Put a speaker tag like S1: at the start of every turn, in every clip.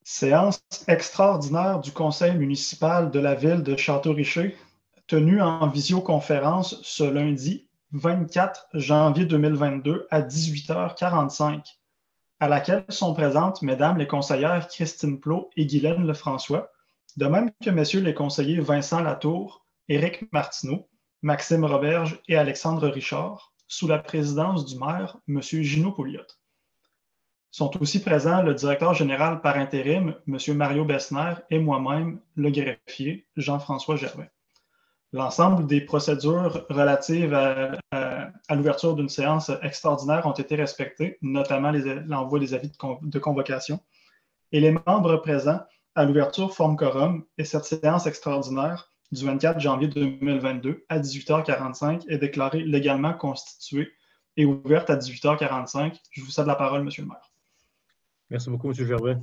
S1: Séance extraordinaire du conseil municipal de la ville de Château-Richer, tenue en visioconférence ce lundi 24 janvier 2022 à 18h45, à laquelle sont présentes Mesdames les conseillères Christine Plot et Guylaine Lefrançois, de même que Messieurs les conseillers Vincent Latour, Éric Martineau, Maxime Roberge et Alexandre Richard, sous la présidence du maire, M. Gino Pouliot. Sont aussi présents le directeur général par intérim, M. Mario Bessner, et moi-même, le greffier, Jean-François Gervais. L'ensemble des procédures relatives à l'ouverture d'une séance extraordinaire ont été respectées, notamment l'envoi des avis de convocation. Et les membres présents à l'ouverture forment quorum, et cette séance extraordinaire du 24 janvier 2022 à 18h45 est déclarée légalement constituée et ouverte à 18h45. Je vous cède la parole, M. le maire.
S2: Merci beaucoup, M. Gervais.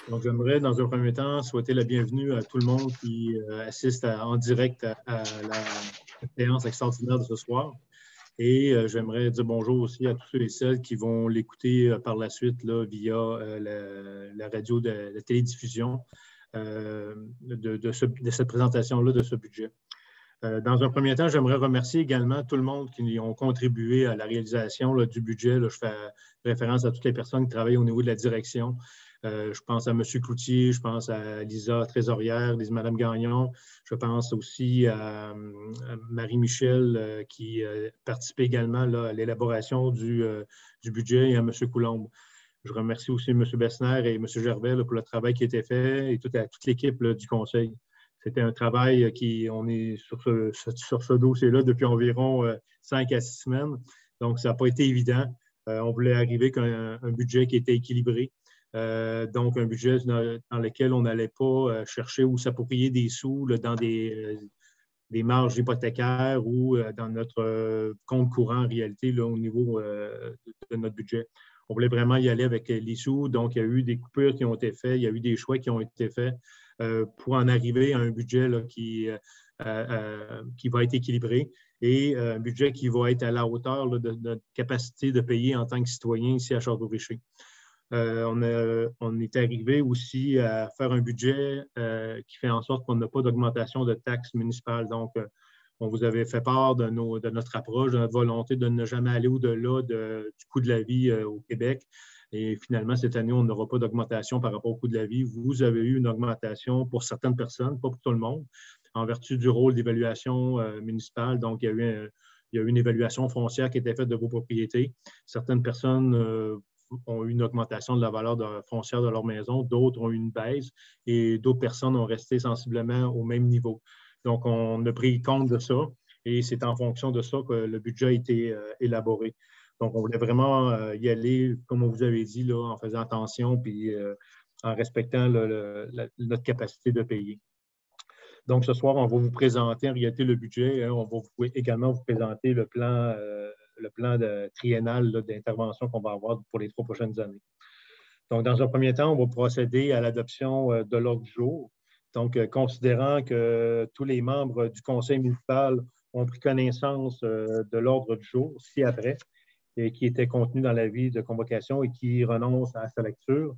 S2: Donc, j'aimerais, dans un premier temps, souhaiter la bienvenue à tout le monde qui assiste en direct à la séance extraordinaire de ce soir. Et j'aimerais dire bonjour aussi à tous ceux et celles qui vont l'écouter par la suite là, via la radio de la télédiffusion de cette présentation-là de ce budget. Dans un premier temps, j'aimerais remercier également tout le monde qui ont contribué à la réalisation là, du budget. Là, je fais référence à toutes les personnes qui travaillent au niveau de la direction. Je pense à M. Cloutier, je pense à Lisa Trésorière, Mme Gagnon. Je pense aussi à Marie-Michel qui participait également là, à l'élaboration du budget et à M. Coulombe. Je remercie aussi M. Bessner et M. Gervais là, pour le travail qui a été fait et toute l'équipe du conseil. C'était un travail on est sur ce dossier-là depuis environ 5 à 6 semaines. Donc, ça n'a pas été évident. On voulait arriver avec un budget qui était équilibré. Donc, un budget dans lequel on n'allait pas chercher ou s'approprier des sous là, dans des marges hypothécaires ou dans notre compte courant en réalité là, au niveau de notre budget. On voulait vraiment y aller avec les sous. Donc, il y a eu des coupures qui ont été faites, il y a eu des choix qui ont été faits pour en arriver à un budget là, qui va être équilibré et un budget qui va être à la hauteur là, de notre capacité de payer en tant que citoyen ici à Château-Richer. On est arrivé aussi à faire un budget qui fait en sorte qu'on n'a pas d'augmentation de taxes municipales. Donc, on vous avait fait part de notre approche, de notre volonté de ne jamais aller au-delà du coût de la vie au Québec. Et finalement, cette année, on n'aura pas d'augmentation par rapport au coût de la vie. Vous avez eu une augmentation pour certaines personnes, pas pour tout le monde, en vertu du rôle d'évaluation municipale. Donc, il y a eu une évaluation foncière qui a été faite de vos propriétés. Certaines personnes ont eu une augmentation de la valeur foncière de leur maison, d'autres ont eu une baisse et d'autres personnes ont resté sensiblement au même niveau. Donc, on a pris compte de ça et c'est en fonction de ça que le budget a été élaboré. Donc, on voulait vraiment y aller, comme on vous avait dit, là, en faisant attention puis en respectant notre capacité de payer. Donc, ce soir, on va vous présenter en réalité le budget. Hein, on va également vous présenter le plan triennal d'intervention qu'on va avoir pour les 3 prochaines années. Donc, dans un premier temps, on va procéder à l'adoption de l'ordre du jour. Donc, considérant que tous les membres du conseil municipal ont pris connaissance de l'ordre du jour ci-après et qui était contenu dans l'avis de convocation et qui renonce à sa lecture.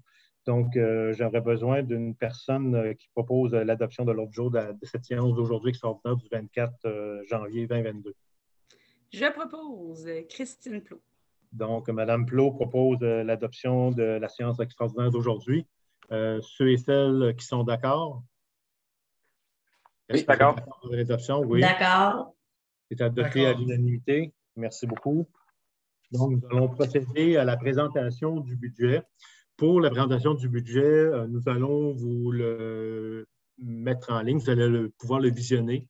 S2: Donc, j'aurais besoin d'une personne qui propose l'adoption de l'ordre du jour de cette séance d'aujourd'hui extraordinaire du 24 janvier 2022.
S3: Je propose Christine Plot.
S2: Donc, Mme Plot propose l'adoption de la séance extraordinaire d'aujourd'hui. Ceux et celles qui sont d'accord?
S4: Oui, d'accord.
S2: L'adoption, oui.
S5: D'accord.
S2: C'est adopté à l'unanimité. Merci beaucoup. Donc, nous allons procéder à la présentation du budget. Pour la présentation du budget, nous allons vous le mettre en ligne. Vous allez pouvoir le visionner.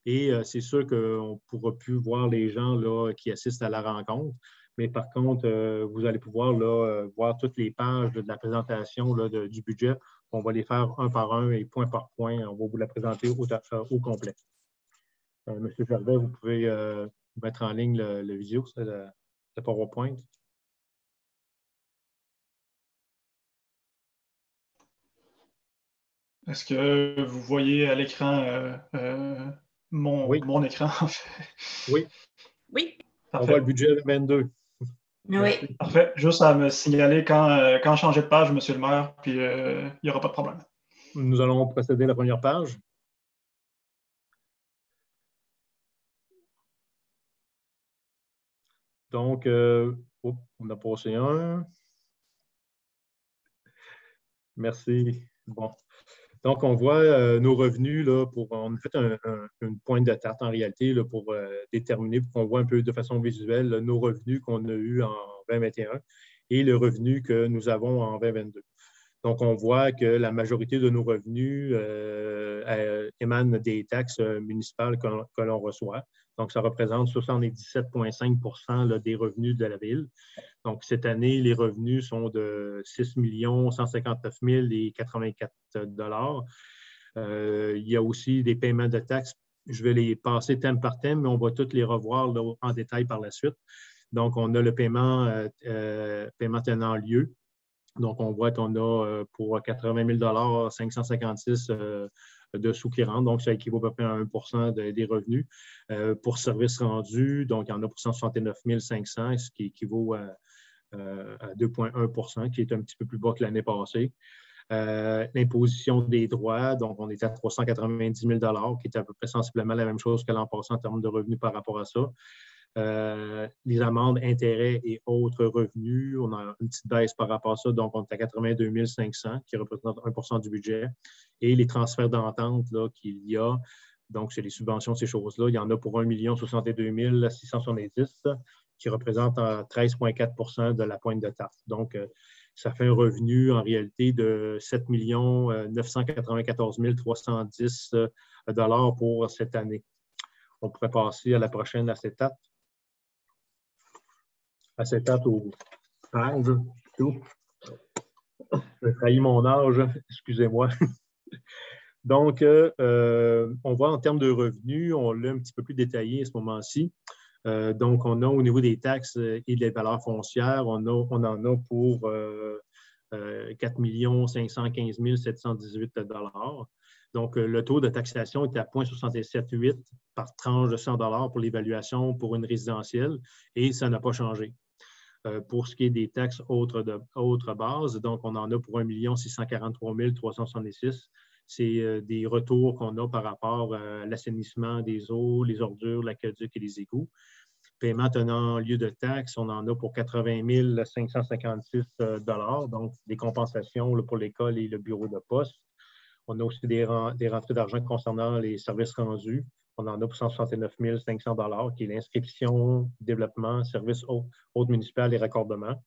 S2: Et c'est sûr qu'on ne pourra plus voir les gens là, qui assistent à la rencontre. Mais par contre, vous allez pouvoir là, voir toutes les pages de la présentation là, du budget. On va les faire un par un et point par point. On va vous la présenter au complet. Monsieur Gervais, vous pouvez mettre en ligne le vidéo, c'est le PowerPoint.
S1: Est-ce que vous voyez à l'écran mon écran, en fait?
S2: Oui.
S3: Oui.
S2: Parfait. On voit le budget 22.
S3: Oui.
S1: Parfait. Juste à me signaler quand changer de page, monsieur le maire, puis il n'y aura pas de problème.
S2: Nous allons procéder à la première page. Donc, on a passé un. Merci. Bon. Donc, on voit nos revenus, là, on a fait une pointe de tarte en réalité là, pour déterminer, pour qu'on voit un peu de façon visuelle là, nos revenus qu'on a eus en 2021 et le revenu que nous avons en 2022. Donc, on voit que la majorité de nos revenus émanent des taxes municipales que l'on reçoit. Donc, ça représente 77,5 des revenus de la ville. Donc, cette année, les revenus sont de 6 159 084 il y a aussi des paiements de taxes. Je vais les passer thème par thème, mais on va tous les revoir là, en détail par la suite. Donc, on a le paiement tenant lieu. Donc, on voit qu'on a pour 80 000 556 de sous qui rentrent. Donc, ça équivaut à peu près à 1 des revenus. Pour services rendus, donc, il y en a pour 169 500, ce qui équivaut à 2,1 qui est un petit peu plus bas que l'année passée. L'imposition des droits, donc on est à 390 000 qui est à peu près sensiblement la même chose que l'an passé en termes de revenus par rapport à ça. Les amendes, intérêts et autres revenus, on a une petite baisse par rapport à ça, donc on est à 82 500 qui représente 1 du budget. Et les transferts d'entente qu'il y a, donc c'est les subventions, ces choses-là, il y en a pour 1 62 670 qui représente 13,4 de la pointe de tarte. Donc, ça fait un revenu en réalité de 7 994 310 pour cette année. On pourrait passer à la prochaine acétate. Acétate au pages, plutôt. J'ai trahi mon âge, excusez-moi. Donc, on voit en termes de revenus, on l'a un petit peu plus détaillé à ce moment-ci. Donc, on a au niveau des taxes et des valeurs foncières, on en a pour 4 515 718 Donc, le taux de taxation est à 0,678 par tranche de 100 pour l'évaluation pour une résidentielle et ça n'a pas changé. Pour ce qui est des taxes autres bases, donc on en a pour 1 643 366. C'est des retours qu'on a par rapport à l'assainissement des eaux, les ordures, l'aqueduc et les égouts. Paiement tenant lieu de taxes, on en a pour 80 556 donc des compensations là, pour l'école et le bureau de poste. On a aussi des rentrées d'argent concernant les services rendus. On en a pour 169 500 qui est l'inscription, développement, services hôtes municipales et raccordements.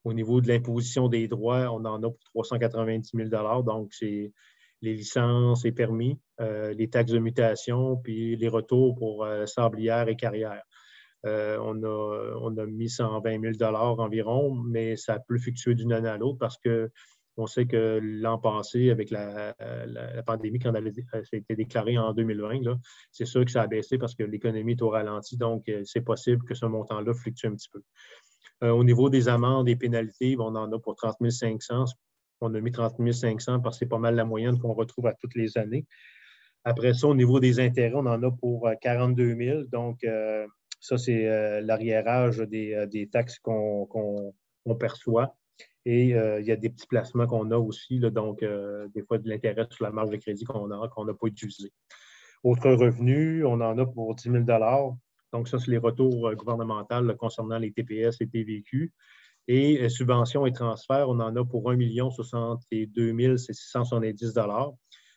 S2: Au niveau de l'imposition des droits, on en a pour 390 000 donc c'est les licences et permis, les taxes de mutation, puis les retours pour sablières et carrières. On a mis 120 000 environ, mais ça peut fluctuer d'une année à l'autre parce qu'on sait que l'an passé, avec la pandémie, quand ça a été déclaré en 2020, c'est sûr que ça a baissé parce que l'économie est au ralenti, donc c'est possible que ce montant-là fluctue un petit peu. Au niveau des amendes et pénalités, on en a pour 30 500. On a mis 30 500 parce que c'est pas mal la moyenne qu'on retrouve à toutes les années. Après ça, au niveau des intérêts, on en a pour 42 000. Donc, ça, c'est l'arriérage des taxes qu'on perçoit. Et il y a des petits placements qu'on a aussi, là, donc des fois de l'intérêt sur la marge de crédit qu'on n'a pas utilisé. Autres revenus, on en a pour 10 000 donc ça, c'est les retours gouvernementaux là, concernant les TPS et TVQ. Et subventions et transferts, on en a pour 1 62 670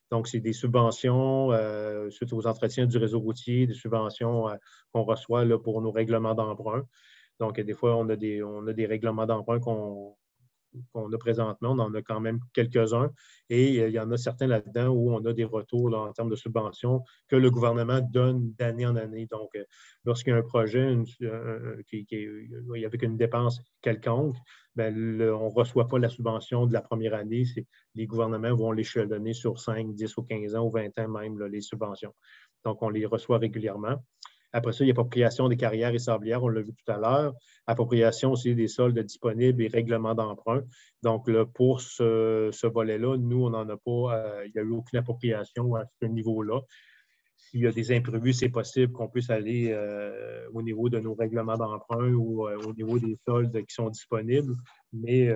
S2: Donc, c'est des subventions suite aux entretiens du réseau routier, des subventions qu'on reçoit là, pour nos règlements d'emprunt. Donc, des fois, on a des règlements d'emprunt qu'on a présentement. On en a quand même quelques-uns. Et il y en a certains là-dedans où on a des retours là, en termes de subventions que le gouvernement donne d'année en année. Donc, lorsqu'il y a un projet avec une dépense quelconque, bien, on ne reçoit pas la subvention de la première année. Les gouvernements vont l'échelonner sur 5, 10 ou 15 ans ou 20 ans même, là, les subventions. Donc, on les reçoit régulièrement. Après ça, il y a appropriation des carrières et sablières, on l'a vu tout à l'heure. Appropriation aussi des soldes disponibles et règlements d'emprunt. Donc, là, pour ce volet-là, nous, on n'en a pas, il n'y a eu aucune appropriation à ce niveau-là. s'il y a des imprévus, c'est possible qu'on puisse aller au niveau de nos règlements d'emprunt ou au niveau des soldes qui sont disponibles. Mais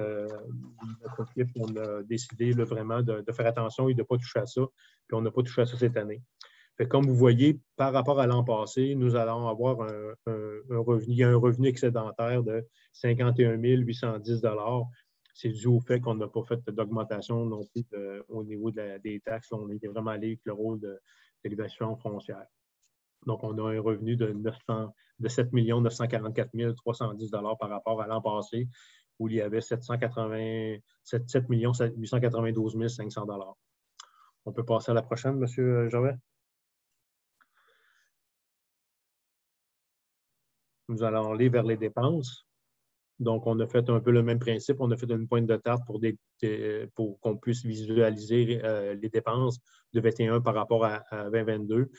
S2: notre équipe, on a décidé là, vraiment de faire attention et de ne pas toucher à ça. Puis on n'a pas touché à ça cette année. Fait, comme vous voyez, par rapport à l'an passé, nous allons avoir un revenu excédentaire de 51 810 $. C'est dû au fait qu'on n'a pas fait d'augmentation non plus au niveau des taxes. On était vraiment allé avec le rôle de l'évaluation foncière. Donc, on a un revenu de 7 944 310 $ par rapport à l'an passé, où il y avait 7 892 500 $. On peut passer à la prochaine, M. Jovet? Nous allons aller vers les dépenses. Donc, on a fait un peu le même principe. On a fait une pointe de tarte pour qu'on puisse visualiser les dépenses de 2021 par rapport à 2022.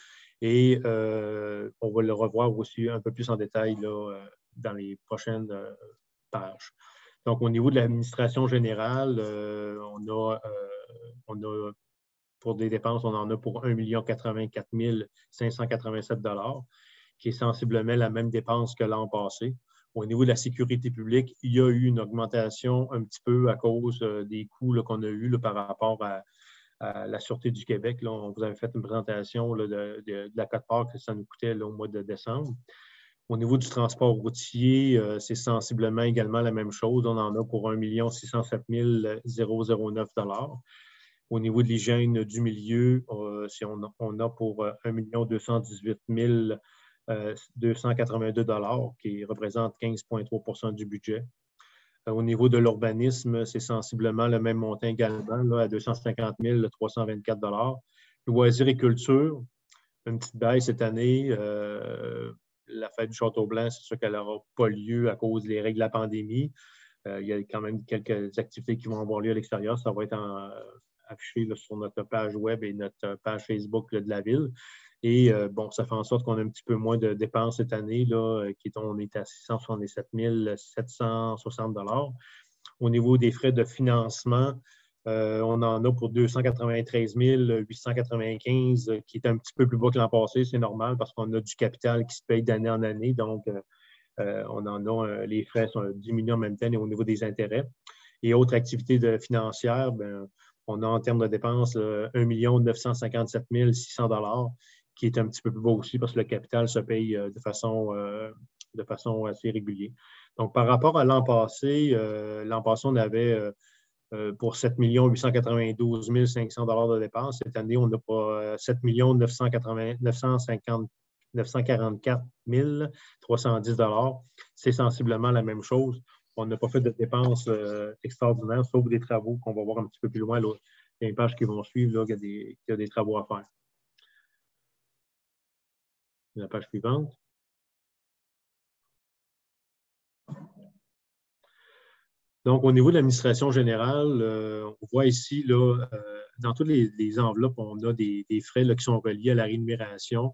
S2: Et on va le revoir aussi un peu plus en détail là, dans les prochaines pages. Donc, au niveau de l'administration générale, on a pour des dépenses, on en a pour 1 084 587 $, qui est sensiblement la même dépense que l'an passé. Au niveau de la sécurité publique, il y a eu une augmentation un petit peu à cause des coûts qu'on a eus par rapport à la Sûreté du Québec. Là, on vous avait fait une présentation là, de la quote-part que ça nous coûtait là, au mois de décembre. Au niveau du transport routier, c'est sensiblement également la même chose. On en a pour 1 607 009 $. Au niveau de l'hygiène du milieu, on a pour 1 218 282 $, qui représente 15,3 % du budget. Au niveau de l'urbanisme, c'est sensiblement le même montant également, là, à 250 324 $. Loisirs et culture, une petite baisse cette année. La fête du Château-Blanc, c'est sûr qu'elle n'aura pas lieu à cause des règles de la pandémie. Il y a quand même quelques activités qui vont avoir lieu à l'extérieur. Ça va être affiché là, sur notre page web et notre page Facebook là, de la ville. Et bon, ça fait en sorte qu'on a un petit peu moins de dépenses cette année, là, on est à 677 760 $. Au niveau des frais de financement, on en a pour 293 895, qui est un petit peu plus bas que l'an passé. C'est normal parce qu'on a du capital qui se paye d'année en année. Donc, on en a, les frais sont diminués en même temps et au niveau des intérêts. Et autres activités financières, ben, on a en termes de dépenses 1 957 600 $, qui est un petit peu plus bas aussi parce que le capital se paye de façon assez régulière. Donc, par rapport à l'an passé, on avait pour 7 892 500 $ de dépenses. Cette année, on a pour 7 944 310 $. C'est sensiblement la même chose. On n'a pas fait de dépenses extraordinaires, sauf des travaux qu'on va voir un petit peu plus loin. Là, les pages qui vont suivre, là, il y a des travaux à faire. La page suivante. Donc, au niveau de l'administration générale, on voit ici, là, dans toutes les enveloppes, on a des frais là, qui sont reliés à la rémunération.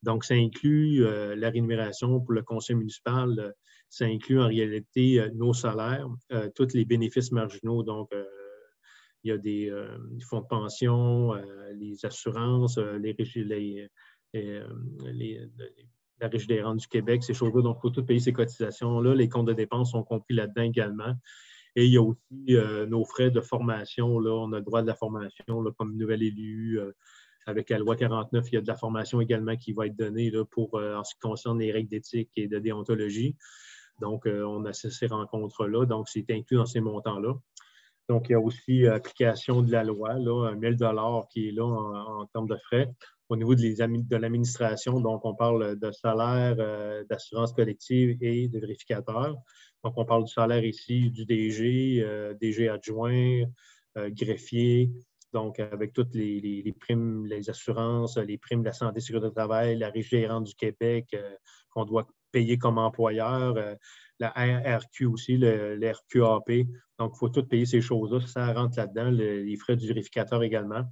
S2: Donc, ça inclut la rémunération pour le conseil municipal. Ça inclut en réalité nos salaires, tous les bénéfices marginaux. Donc, il y a des fonds de pension, les assurances, la Régie des rentes du Québec, ces choses-là. Donc, il faut tout payer ces cotisations-là. Les comptes de dépenses sont compris là-dedans également. Et il y a aussi nos frais de formation. Là, on a le droit de la formation là, comme nouvel élu. Avec la loi 49, il y a de la formation également qui va être donnée là, pour en ce qui concerne les règles d'éthique et de déontologie. Donc, on a ces rencontres-là. Donc, c'est inclus dans ces montants-là. Donc, il y a aussi application de la loi, là, 1 000 $ qui est là en termes de frais. Au niveau de l'administration, donc on parle de salaire, d'assurance collective et de vérificateur. Donc, on parle du salaire ici du DG, DG adjoint, greffier, donc avec toutes les primes, les assurances, les primes de la santé et sécurité du travail, la Régie des rentes du Québec qu'on doit payer comme employeur, la RQ aussi, le RQAP. Donc, il faut tout payer ces choses-là. Ça rentre là-dedans, les frais du vérificateur également.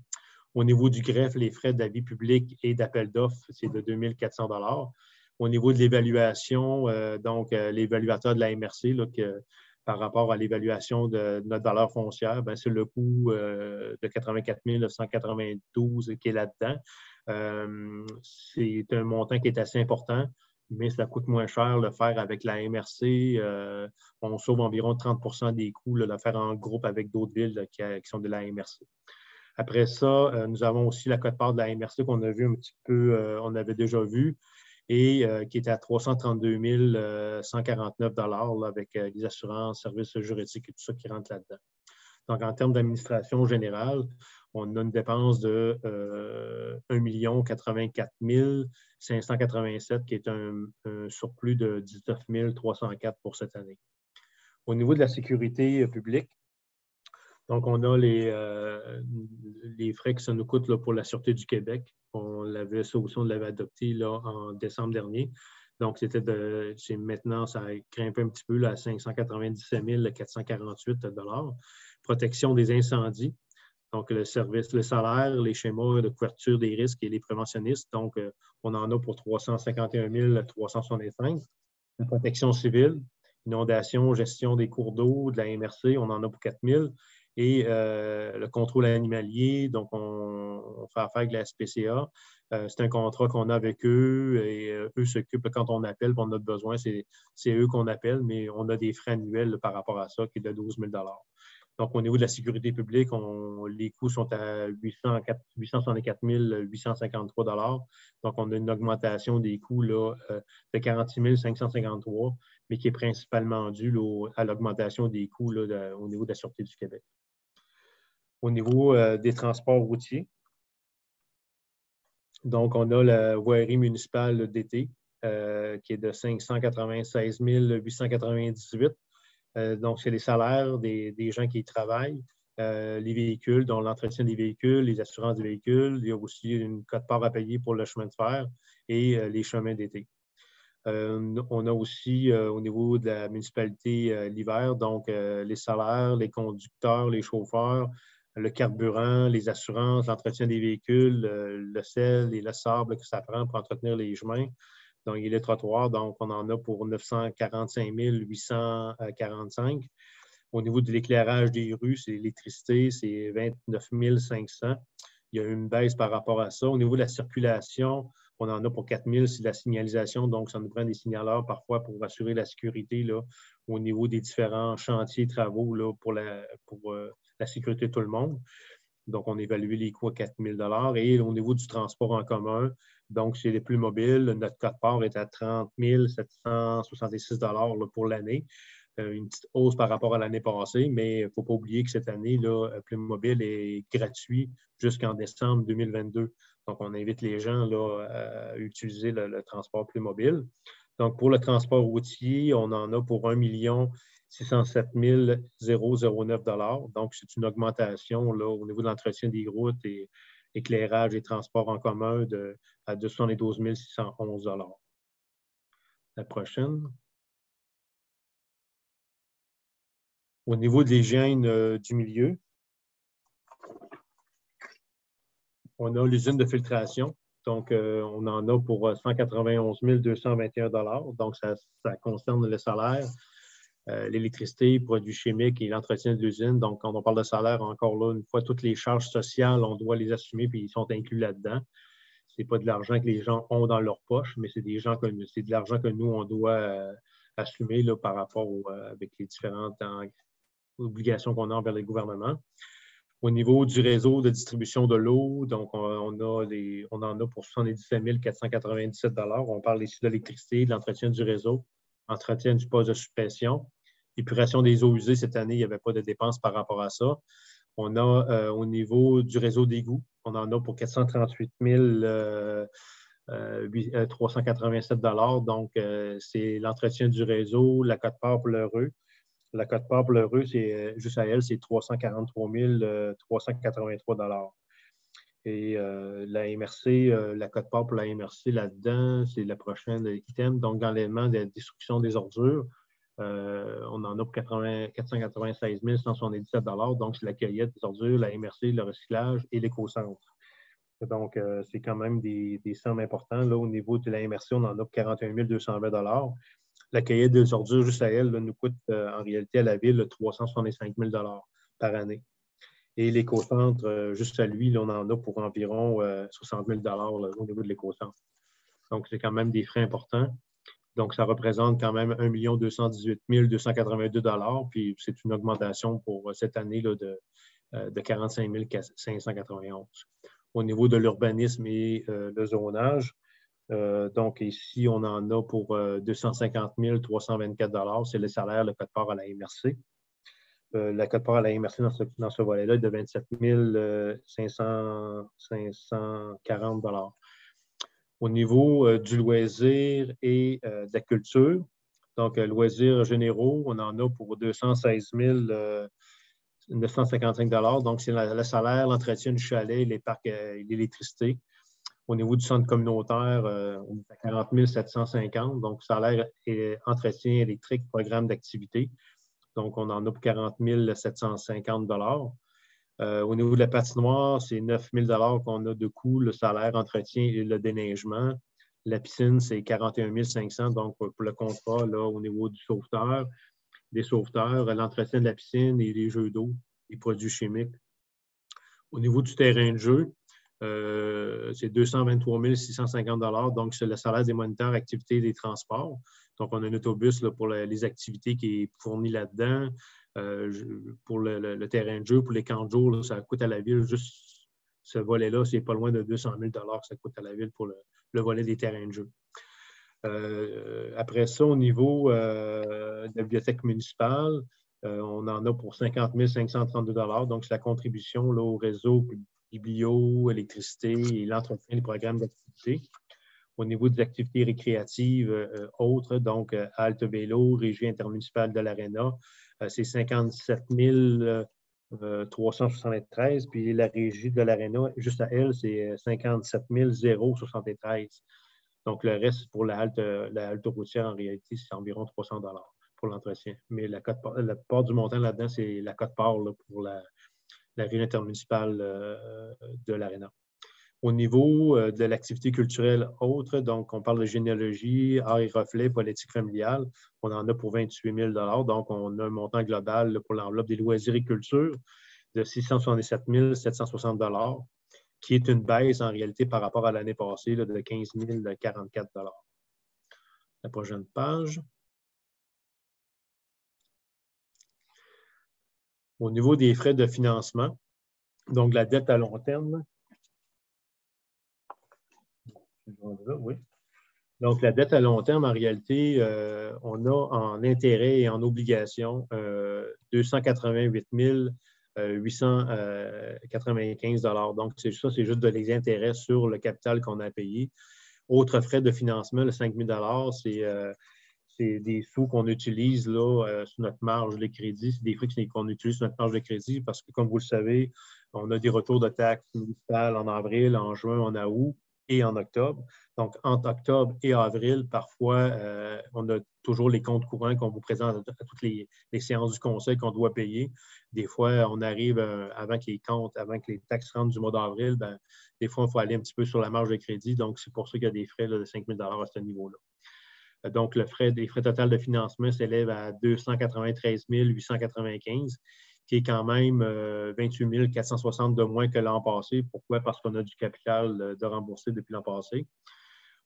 S2: Au niveau du greffe, les frais d'avis public et d'appel d'offres, c'est de 2 400 $. Au niveau de l'évaluation, donc l'évaluateur de la MRC, là, par rapport à l'évaluation de notre valeur foncière, c'est le coût de 84 192 qui est là-dedans. C'est un montant qui est assez important, mais ça coûte moins cher le faire avec la MRC. On sauve environ 30 des coûts, le faire en groupe avec d'autres villes qui sont de la MRC. Après ça, nous avons aussi la quote-part de la MRC qu'on a vu un petit peu, on avait déjà vu, et qui était à 332 149 $ avec les assurances, services juridiques et tout ça qui rentre là-dedans. Donc, en termes d'administration générale, on a une dépense de 1 084 587 qui est un surplus de 19 304 pour cette année. Au niveau de la sécurité publique, donc, on a les frais que ça nous coûte là, pour la Sûreté du Québec. Ça aussi, on l'avait adopté là, en décembre dernier. Donc, maintenant, ça a grimpé un petit peu là, à 597 448 $. Protection des incendies. Donc, le salaire, les schémas de couverture des risques et les préventionnistes. Donc, on en a pour 351 365. La protection civile, inondation, gestion des cours d'eau, de la MRC, on en a pour 4 000. Et le contrôle animalier, donc on fait affaire avec la SPCA. C'est un contrat qu'on a avec eux et eux s'occupent quand on appelle, on a besoin, c'est eux qu'on appelle, mais on a des frais annuels par rapport à ça qui est de 12 000 $. Donc, au niveau de la sécurité publique, les coûts sont à 864 853 $. Donc, on a une augmentation des coûts là, de 46 553 $, mais qui est principalement due là, à l'augmentation des coûts là, au niveau de la Sûreté du Québec. Au niveau des transports routiers, donc, on a la voirie municipale d'été qui est de 596 898. Donc, c'est les salaires des gens qui y travaillent, les véhicules, dont l'entretien des véhicules, les assurances des véhicules. Il y a aussi une quote-part à payer pour le chemin de fer et les chemins d'été. On a aussi, au niveau de la municipalité l'hiver, donc les salaires, les conducteurs, les chauffeurs, le carburant, les assurances, l'entretien des véhicules, le sel et le sable que ça prend pour entretenir les chemins. Donc, les trottoirs, donc on en a pour 945 845. Au niveau de l'éclairage des rues, c'est l'électricité, c'est 29 500. Il y a une baisse par rapport à ça. Au niveau de la circulation, on en a pour 4 000, c'est la signalisation. Donc, ça nous prend des signaleurs parfois pour assurer la sécurité là, au niveau des différents chantiers, travaux là, pour la sécurité de tout le monde. Donc, on évalue les coûts à 4 000 $. Et au niveau du transport en commun, donc, chez les plus mobiles, notre quote-part est à 30 766 $ là, pour l'année. Une petite hausse par rapport à l'année passée, mais il ne faut pas oublier que cette année, là, Plus Mobile est gratuit jusqu'en décembre 2022. Donc, on invite les gens là, à utiliser le transport Plus Mobile. Donc, pour le transport routier, on en a pour 1 607 009 $. Donc, c'est une augmentation là, au niveau de l'entretien des routes et éclairage et transport en commun à 212 611 $. La prochaine. Au niveau de l'hygiène du milieu, on a l'usine de filtration. Donc, on en a pour 191 221 $. Donc, ça concerne le salaire, l'électricité, les produits chimiques et l'entretien de l'usine. Donc, quand on parle de salaire, encore là, une fois, toutes les charges sociales, on doit les assumer puis ils sont inclus là-dedans. Ce n'est pas de l'argent que les gens ont dans leur poche, mais c'est de l'argent que nous, on doit assumer là, par rapport avec les différentes obligations qu'on a envers les gouvernements. Au niveau du réseau de distribution de l'eau, donc on en a pour 77 497 $. On parle ici de l'électricité, de l'entretien du réseau, entretien du poste de suppression, épuration des eaux usées. Cette année, il n'y avait pas de dépenses par rapport à ça. On a au niveau du réseau d'égouts, on en a pour 438 387 $. Donc, c'est l'entretien du réseau, la quote-part pour le RE. La quote-part pour le RE, juste à elle, c'est 343 383 $. Et la MRC, la quote-part pour la MRC là-dedans, c'est la prochaine item. Donc, dans l'élément de la destruction des ordures, on en a pour 496 177 $. Donc, c'est la cueillette des ordures, la MRC, le recyclage et l'éco-centre. Donc, c'est quand même des sommes importantes. Là, au niveau de la MRC, on en a pour 41 220 $. La cueillette des ordures, juste à elle, là, nous coûte en réalité à la ville 365 000 $ par année. Et l'éco-centre, juste à lui, là, on en a pour environ 60 000 là, au niveau de l'éco-centre. Donc, c'est quand même des frais importants. Donc, ça représente quand même 1 218 282 $. Puis, c'est une augmentation pour cette année là, de 45 591. Au niveau de l'urbanisme et le zonage, donc ici, on en a pour 250 324 $. C'est le salaire, le quote-part à la MRC. La quote-part à la MRC dans ce volet-là est de 27 540 $. Au niveau du loisir et de la culture, donc loisirs généraux, on en a pour 216 955 $. Donc, c'est le salaire, l'entretien du chalet, les parcs et l'électricité. Au niveau du centre communautaire, on est à 40 750 $. Donc, salaire et entretien électrique, programme d'activité. Donc, on en a pour 40 750 $. Au niveau de la patinoire, c'est 9 000 $ qu'on a de coûts, le salaire, entretien et le déneigement. La piscine, c'est 41 500 $. Donc, pour le contrat, là, au niveau du sauveteur, des sauveteurs, l'entretien de la piscine et les jeux d'eau, les produits chimiques. Au niveau du terrain de jeu, c'est 223 650 $. Donc, c'est le salaire des moniteurs, activités et des transports. Donc, on a un autobus là, pour les activités qui est fourni là-dedans. Pour le terrain de jeu, pour les camps de jour, là, ça coûte à la ville, juste ce volet-là, c'est pas loin de 200 000 $ que ça coûte à la ville pour le volet des terrains de jeu. Après ça, au niveau de la bibliothèque municipale, on en a pour 50 532 $. Donc, c'est la contribution là, au réseau biblio, électricité et l'entretien des programmes d'activité. Au niveau des activités récréatives autres, donc halte vélo, régie intermunicipale de l'Aréna, c'est 57 373, puis la régie de l'Aréna, juste à elle, c'est 57 073. Donc, le reste pour la halte routière, en réalité, c'est environ 300 $ pour l'entretien. Mais la part du montant là-dedans, c'est la quote-part pour la régie intermunicipale de l'Aréna. Au niveau de l'activité culturelle autre, donc on parle de généalogie, art et reflets, politique familiale, on en a pour 28 000 $. Donc, on a un montant global là, pour l'enveloppe des loisirs et culture de 677 760 $, qui est une baisse en réalité par rapport à l'année passée là, de 15 044 $. La prochaine page. Au niveau des frais de financement, donc la dette à long terme, oui. Donc, la dette à long terme, en réalité, on a en intérêt et en obligation 288 895 $. Donc, c'est juste de les intérêts sur le capital qu'on a payé. Autres frais de financement, le 5 000 $, c'est des sous qu'on utilise là, sur notre marge de crédit. C'est des frais qu'on utilise sur notre marge de crédit parce que, comme vous le savez, on a des retours de taxes municipales en avril, en juin, en août et en octobre. Donc, entre octobre et avril, parfois, on a toujours les comptes courants qu'on vous présente à toutes les séances du conseil qu'on doit payer. Des fois, on arrive avant que les taxes rentrent du mois d'avril, ben, des fois, il faut aller un petit peu sur la marge de crédit. Donc, c'est pour ça qu'il y a des frais là, de 5 000 $ à ce niveau-là. Donc, les frais total de financement s'élèvent à 293 895, qui est quand même 28 460 de moins que l'an passé. Pourquoi? Parce qu'on a du capital de rembourser depuis l'an passé.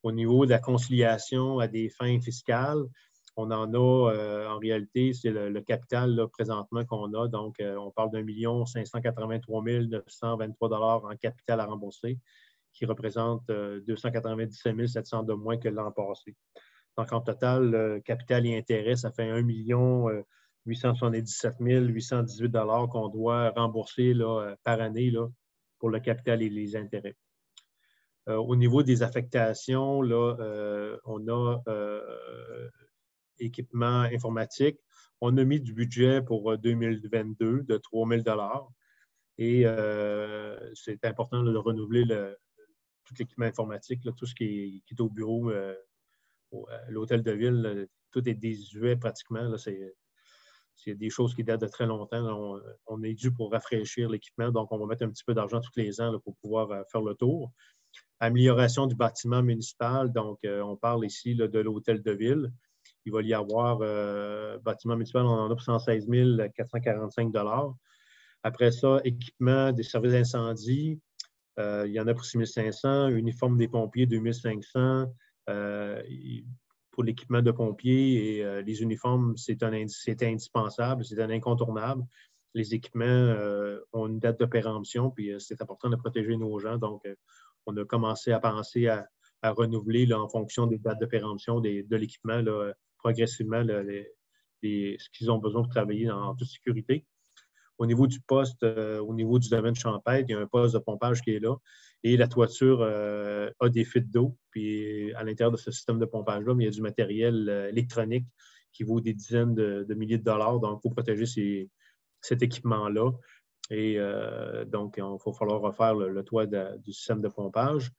S2: Au niveau de la conciliation à des fins fiscales, on en a, en réalité, c'est le capital là, présentement qu'on a. Donc, on parle d'1 583 923 $ en capital à rembourser, qui représente 297 700 de moins que l'an passé. Donc, en total, le capital et intérêt, ça fait 1 877 818 $ qu'on doit rembourser là, par année là, pour le capital et les intérêts. Au niveau des affectations, là, on a équipement informatique. On a mis du budget pour 2022 de 3 000 $ et c'est important là, de renouveler tout l'équipement informatique, là, tout ce qui est au bureau, l'hôtel de ville, là, tout est désuet pratiquement. Là, c'est des choses qui datent de très longtemps. Là, on est dû pour rafraîchir l'équipement, donc on va mettre un petit peu d'argent tous les ans là, pour pouvoir faire le tour. Amélioration du bâtiment municipal, donc on parle ici là, de l'hôtel de ville. Il va y avoir bâtiment municipal, on en a pour 116 445 $. Après ça, équipement des services d'incendie, il y en a pour 6 500. Uniforme des pompiers, 2 500. Pour l'équipement de pompiers et les uniformes, c'est indispensable, c'est un incontournable. Les équipements ont une date de péremption, puis c'est important de protéger nos gens. Donc, on a commencé à penser à renouveler là, en fonction des dates de péremption de l'équipement, là, progressivement ce qu'ils ont besoin pour travailler en toute sécurité. Au niveau du poste, au niveau du domaine Champêtre, il y a un poste de pompage qui est là et la toiture a des fuites d'eau. Puis à l'intérieur de ce système de pompage-là, il y a du matériel électronique qui vaut des dizaines de milliers de dollars. Donc, il faut protéger cet équipement-là. Et donc, il va falloir refaire le toit du système de pompage.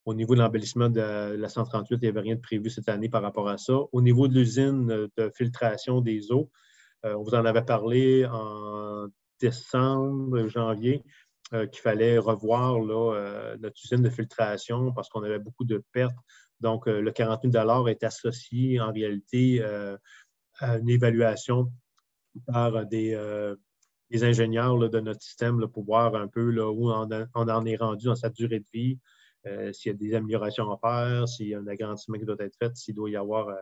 S2: Au niveau de l'embellissement de la 138, il n'y avait rien de prévu cette année par rapport à ça. Au niveau de l'usine de filtration des eaux, on vous en avait parlé en décembre, janvier, qu'il fallait revoir là, notre usine de filtration parce qu'on avait beaucoup de pertes. Donc, le 40 000 est associé en réalité à une évaluation par des ingénieurs là, de notre système là, pour voir un peu là, où on en est rendu dans sa durée de vie, s'il y a des améliorations à faire, s'il y a un agrandissement qui doit être fait, s'il doit y avoir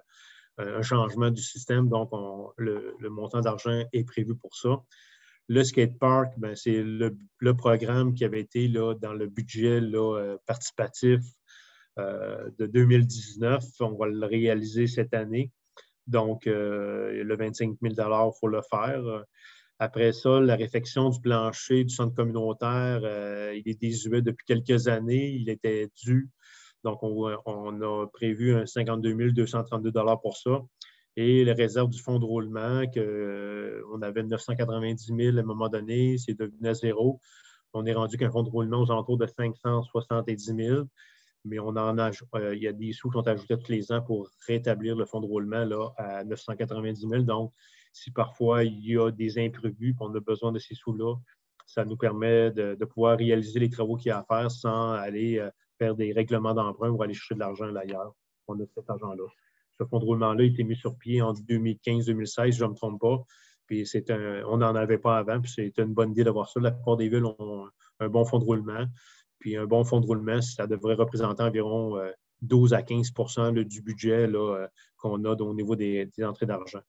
S2: un changement du système. Donc, le montant d'argent est prévu pour ça. Le skatepark, c'est le programme qui avait été là, dans le budget là, participatif de 2019. On va le réaliser cette année. Donc, le 25 000 il faut le faire. Après ça, la réfection du plancher du centre communautaire, il est désuet depuis quelques années. Il était dû. Donc, on a prévu un 52 232 $ pour ça. Et les réserves du fonds de roulement, on avait 990 000 à un moment donné, c'est devenu à zéro. On est rendu qu'un fonds de roulement aux alentours de 570 000. Mais il y a des sous qui sont ajoutés tous les ans pour rétablir le fonds de roulement là, à 990 000. Donc, si parfois il y a des imprévus et on a besoin de ces sous-là, ça nous permet de pouvoir réaliser les travaux qu'il y a à faire sans aller faire des règlements d'emprunt ou aller chercher de l'argent ailleurs. On a cet argent-là. Ce fonds de roulement-là a été mis sur pied en 2015-2016, je ne me trompe pas. Puis on n'en avait pas avant, puis c'était une bonne idée d'avoir ça. La plupart des villes ont un bon fonds de roulement. Puis un bon fonds de roulement, ça devrait représenter environ 12 à 15 du budget qu'on a au niveau des entrées d'argent.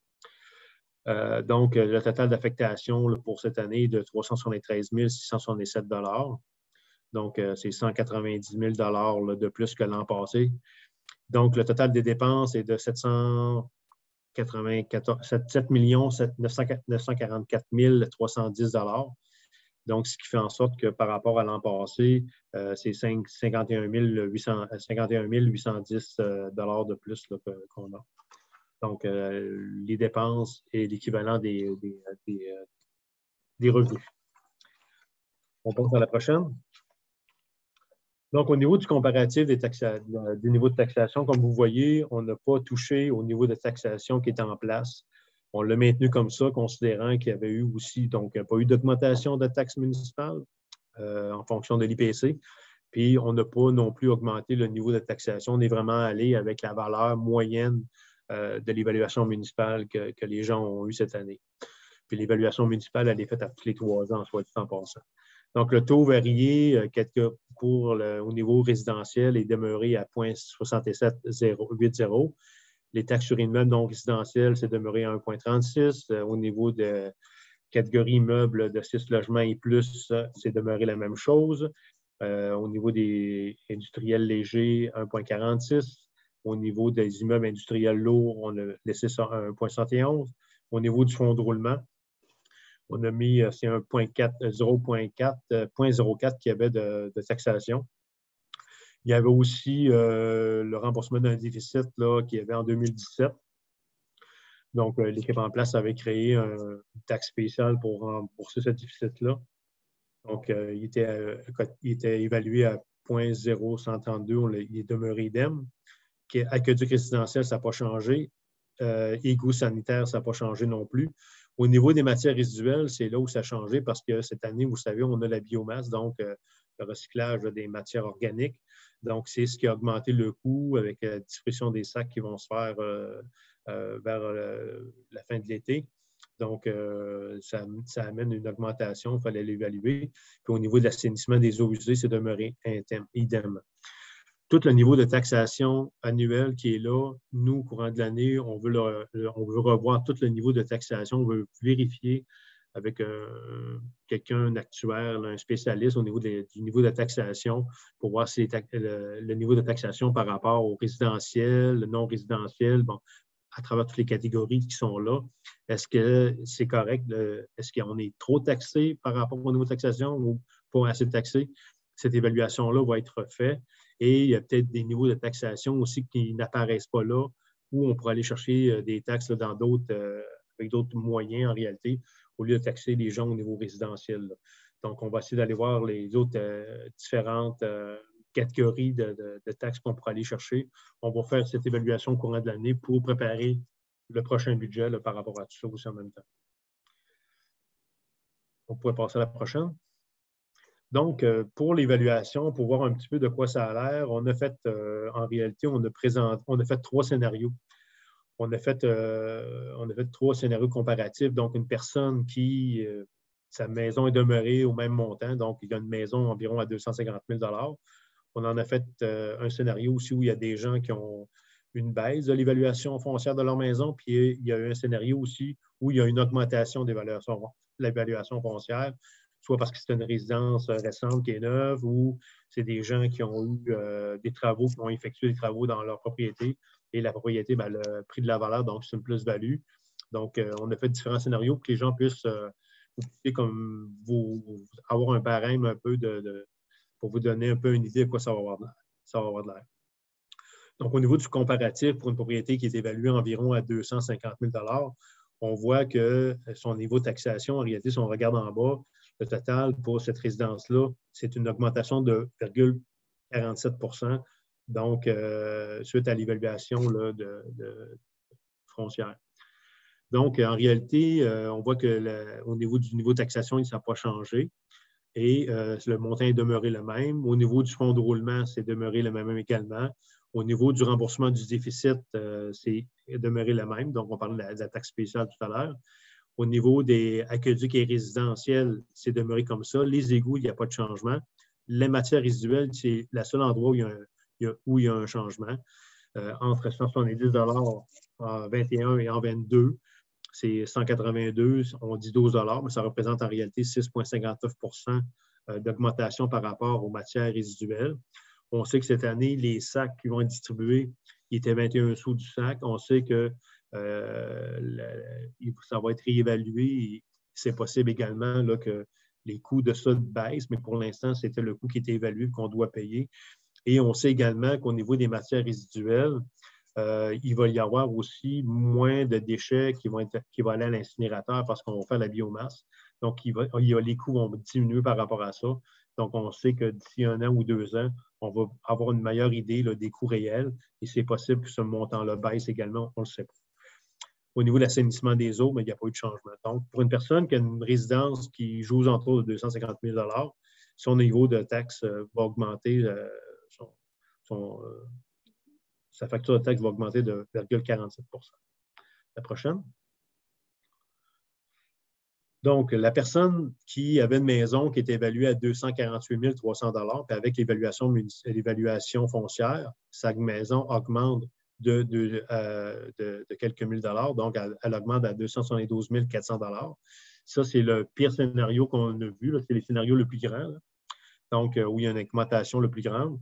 S2: Donc, le total d'affectation pour cette année est de 373 667 $. Donc, c'est 190 000 $ de plus que l'an passé. Donc, le total des dépenses est de 7 944 310 $. Donc, ce qui fait en sorte que par rapport à l'an passé, c'est 51 810 $ de plus qu'on a. Donc, les dépenses et l'équivalent des revenus. On passe à la prochaine. Donc, au niveau du comparatif des niveaux de taxation, comme vous voyez, on n'a pas touché au niveau de taxation qui est en place. On l'a maintenu comme ça, considérant qu'il y avait eu aussi, donc, pas eu d'augmentation de taxes municipales en fonction de l'IPC. Puis, on n'a pas non plus augmenté le niveau de taxation. On est vraiment allé avec la valeur moyenne de l'évaluation municipale que les gens ont eue cette année. Puis, l'évaluation municipale, elle est faite à tous les 3 ans, soit dit en passant. Donc, le taux varié au niveau résidentiel est demeuré à 0,6780. Les taxes sur immeubles non résidentiels, c'est demeuré à 1,36. Au niveau de catégorie immeubles de 6 logements et plus, c'est demeuré la même chose. Au niveau des industriels légers, 1,46. Au niveau des immeubles industriels lourds, on a laissé ça à 1,71. Au niveau du fonds de roulement, on a mis, c'est 0,04 qu'il y avait de taxation. Il y avait aussi le remboursement d'un déficit qu'il y avait en 2017. Donc, l'équipe en place avait créé une taxe spéciale pour rembourser ce déficit-là. Donc, il était évalué à 0,0132. Il est demeuré idem. Aqueduc résidentiel, ça n'a pas changé. Égout sanitaire, ça n'a pas changé non plus. Au niveau des matières résiduelles, c'est là où ça a changé parce que cette année, vous savez, on a la biomasse, donc le recyclage des matières organiques. Donc, c'est ce qui a augmenté le coût avec la distribution des sacs qui vont se faire vers la fin de l'été. Donc, ça amène une augmentation, il fallait l'évaluer. Puis au niveau de l'assainissement des eaux usées, c'est demeuré idem. Tout le niveau de taxation annuel qui est là, nous, au courant de l'année, on veut revoir tout le niveau de taxation, on veut vérifier avec quelqu'un, un actuaire, un spécialiste au niveau du niveau de taxation pour voir si le niveau de taxation par rapport au résidentiel, le non résidentiel, bon, à travers toutes les catégories qui sont là. Est-ce que c'est correct? Est-ce qu'on est trop taxé par rapport au niveau de taxation ou pas assez taxé? Cette évaluation-là va être faite. Et il y a peut-être des niveaux de taxation aussi qui n'apparaissent pas là, où on pourrait aller chercher des taxes là, avec d'autres moyens en réalité, au lieu de taxer les gens au niveau résidentiel. Là. Donc, on va essayer d'aller voir les autres différentes catégories de taxes qu'on pourra aller chercher. On va faire cette évaluation au courant de l'année pour préparer le prochain budget là, par rapport à tout ça aussi en même temps. On pourrait passer à la prochaine. Donc, pour l'évaluation, pour voir un petit peu de quoi ça a l'air, on a fait, en réalité, on a fait 3 scénarios. On a fait 3 scénarios comparatifs. Donc, une personne qui, sa maison est demeurée au même montant, donc il y a une maison environ à 250 000 $. On en a fait un scénario aussi où il y a des gens qui ont une baisse de l'évaluation foncière de leur maison, puis il y a eu un scénario aussi où il y a une augmentation de l'évaluation foncière, soit parce que c'est une résidence récente qui est neuve ou c'est des gens qui ont eu des travaux, qui ont effectué des travaux dans leur propriété et la propriété, bien, le prix de la valeur, donc c'est une plus-value. Donc, on a fait différents scénarios pour que les gens puissent comme avoir un barème un peu pour vous donner un peu une idée de quoi ça va avoir de l'air. Donc, au niveau du comparatif, pour une propriété qui est évaluée environ à 250 000 $, on voit que son niveau de taxation, en réalité, si on regarde en bas, le total pour cette résidence-là, c'est une augmentation de 0,47 %. Donc, suite à l'évaluation de foncière. Donc, en réalité, on voit qu'au niveau du niveau de taxation, ça n'a pas changé. Et le montant est demeuré le même. Au niveau du fonds de roulement, c'est demeuré le même également. Au niveau du remboursement du déficit, c'est demeuré le même. Donc, on parlait de la taxe spéciale tout à l'heure. Au niveau des aqueducs et résidentiels, c'est demeuré comme ça. Les égouts, il n'y a pas de changement. Les matières résiduelles, c'est le seul endroit où il y a un changement. Entre 170 $ en 21 et en 22, c'est 182, on dit 12 $, mais ça représente en réalité 6,59 % d'augmentation par rapport aux matières résiduelles. On sait que cette année, les sacs qui vont être distribués, ils étaient 21 sous du sac. On sait que ça va être réévalué. C'est possible également là, que les coûts de ça baissent, mais pour l'instant, c'était le coût qui était évalué qu'on doit payer. Et on sait également qu'au niveau des matières résiduelles, il va y avoir aussi moins de déchets qui vont aller à l'incinérateur parce qu'on va faire la biomasse. Donc, les coûts vont diminuer par rapport à ça. Donc, on sait que d'ici 1 an ou 2 ans, on va avoir une meilleure idée là, des coûts réels et c'est possible que ce montant-là baisse également, on ne le sait pas. Au niveau de l'assainissement des eaux, mais il n'y a pas eu de changement. Donc, pour une personne qui a une résidence qui joue autour de 250 000 $, son niveau de taxe va augmenter, sa facture de taxe va augmenter de 0,47 %. La prochaine. Donc, la personne qui avait une maison qui était évaluée à 248 300 $, puis avec l'évaluation foncière, sa maison augmente de quelques mille dollars, donc elle augmente à 272 400 $. Ça, c'est le pire scénario qu'on a vu. C'est les scénarios le plus grands. Là. Donc, où il y a une augmentation le plus grande.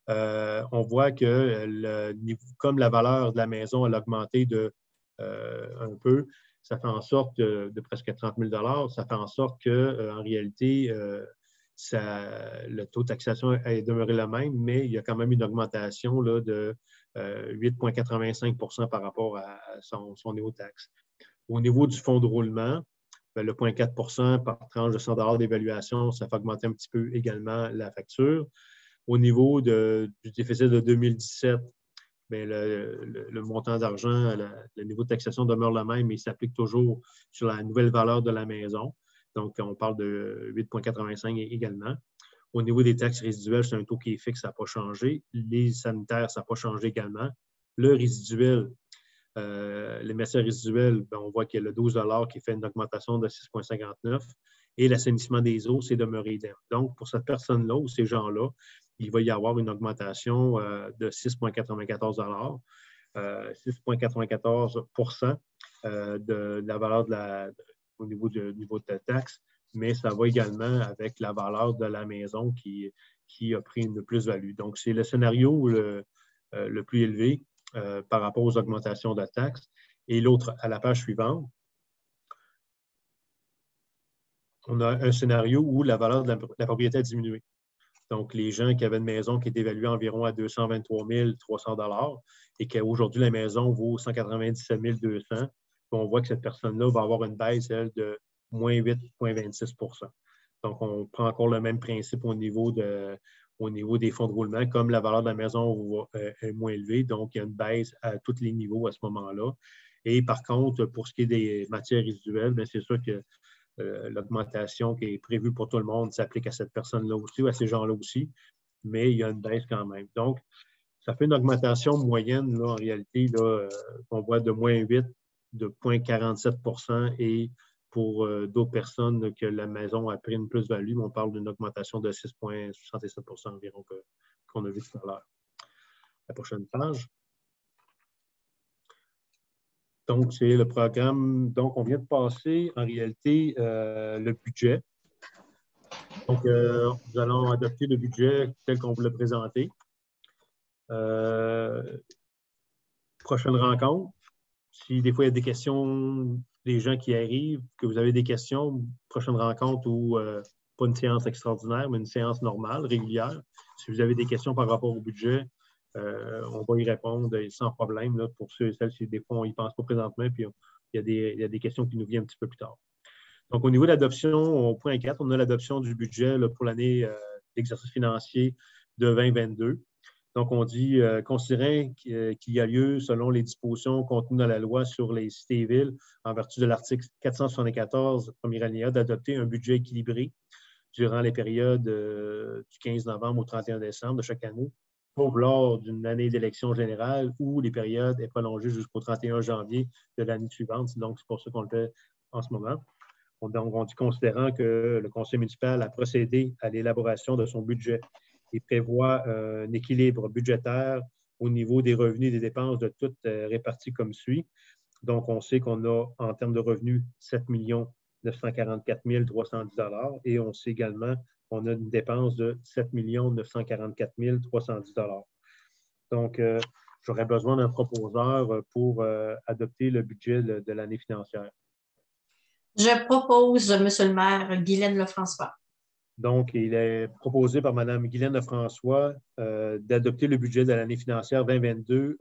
S2: On voit que comme la valeur de la maison a augmenté un peu, ça fait en sorte de presque 30 000 $, ça fait en sorte qu'en réalité, le taux de taxation est demeuré le même, mais il y a quand même une augmentation là, de 8,85 % par rapport à son niveau de taxe. Au niveau du fonds de roulement, le 0,4 % par tranche de 100 $ d'évaluation, ça fait augmenter un petit peu également la facture. Au niveau du déficit de 2017, bien, le montant d'argent, le niveau de taxation demeure le même, mais il s'applique toujours sur la nouvelle valeur de la maison. Donc, on parle de 8,85 également. Au niveau des taxes résiduelles, c'est un taux qui est fixe, ça n'a pas changé. Les sanitaires, ça n'a pas changé également. Le résiduel, Les matières résiduelles, ben, on voit qu'il y a le 12 qui fait une augmentation de 6,59 et l'assainissement des eaux, c'est demeuré idem. Donc, pour cette personne-là ou ces gens-là, il va y avoir une augmentation de 6,94 6,94 de la valeur au niveau de la taxe, mais ça va également avec la valeur de la maison qui a pris une plus-value. Donc, c'est le scénario le plus élevé par rapport aux augmentations de taxes. Et l'autre, à la page suivante, on a un scénario où la valeur de la propriété a diminué. Donc, les gens qui avaient une maison qui est évaluée environ à 223 300 et qu'aujourd'hui, la maison vaut 197 200, on voit que cette personne-là va avoir une baisse, elle, de moins 8,26 %. Donc, on prend encore le même principe au niveau des fonds de roulement. Comme la valeur de la maison est moins élevée, donc il y a une baisse à tous les niveaux à ce moment-là. Et par contre, pour ce qui est des matières résiduelles, c'est sûr que l'augmentation qui est prévue pour tout le monde s'applique à cette personne-là aussi ou à ces gens-là aussi, mais il y a une baisse quand même. Donc, ça fait une augmentation moyenne, là, en réalité, qu'on voit de moins 8, de 0,47 % et pour d'autres personnes que la maison a pris une plus-value, on parle d'une augmentation de 6,67 % environ qu'on a vu tout à l'heure. La prochaine page. Donc, c'est le programme. Donc, on vient de passer, en réalité, le budget. Donc, nous allons adopter le budget tel qu'on vous l'a présenté. Prochaine rencontre. Si des fois, il y a des questions des gens qui arrivent, que vous avez des questions, prochaine rencontre ou pas une séance extraordinaire, mais une séance normale, régulière. Si vous avez des questions par rapport au budget, on va y répondre sans problème là, pour ceux et celles qui, des fois, on n'y pense pas présentement, puis il y a des questions qui nous viennent un petit peu plus tard. Donc, au niveau de l'adoption, au point 4, on a l'adoption du budget là, pour l'année d'exercice financier de 2022. Donc, on dit, considérant qu'il y a lieu, selon les dispositions contenues dans la loi sur les cités et villes, en vertu de l'article 474, premier alinéa, d'adopter un budget équilibré durant les périodes du 15 novembre au 31 décembre de chaque année, sauf lors d'une année d'élection générale où les périodes est prolongée jusqu'au 31 janvier de l'année suivante. Donc, c'est pour ça qu'on le fait en ce moment. Donc, on dit, considérant que le conseil municipal a procédé à l'élaboration de son budget et prévoit un équilibre budgétaire au niveau des revenus et des dépenses de toutes réparties comme suit. Donc, on sait qu'on a, en termes de revenus, 7 944 310 $ et on sait également qu'on a une dépense de 7 944 310 $. Donc, j'aurais besoin d'un proposeur pour adopter le budget de l'année financière.
S5: Je propose, Monsieur le maire, Guylaine Lefrançois.
S2: Donc, il est proposé par Mme Guylaine Lefrançois d'adopter le budget de l'année financière 2022